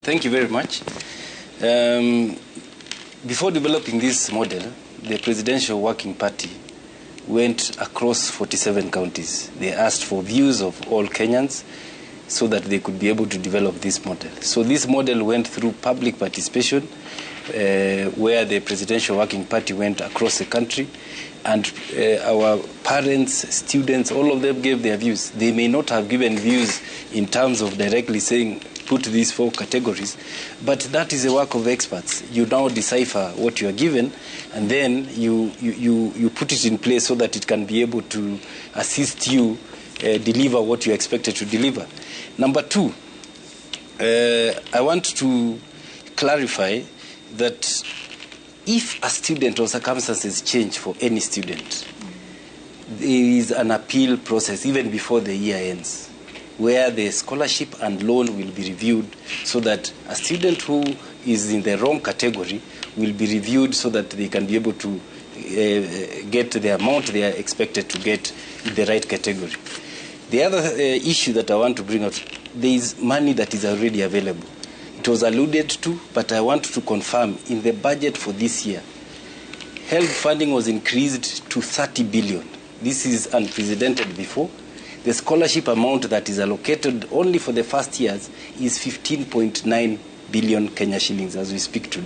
Thank you very much. Before developing this model, the Presidential Working Party went across 47 counties. They asked for views of all Kenyans so that they could be able to develop this model. So this model went through public participation, where the Presidential Working Party went across the country, and our parents, students, all of them gave their views. They may not have given views in terms of directly saying, put these 4 categories, but that is the work of experts. You now decipher what you are given, and then you put it in place so that it can be able to assist you deliver what you expected to deliver. Number 2, I want to clarify that if a student or circumstances change for any student, there is an appeal process even before the year ends, where the scholarship and loan will be reviewed so that a student who is in the wrong category will be reviewed so that they can be able to get the amount they are expected to get in the right category. The other issue that I want to bring out, there is money that is already available. It was alluded to, but I want to confirm in the budget for this year, health funding was increased to 30 billion. This is unprecedented before. The scholarship amount that is allocated only for the first years is 15.9 billion Kenya shillings as we speak today.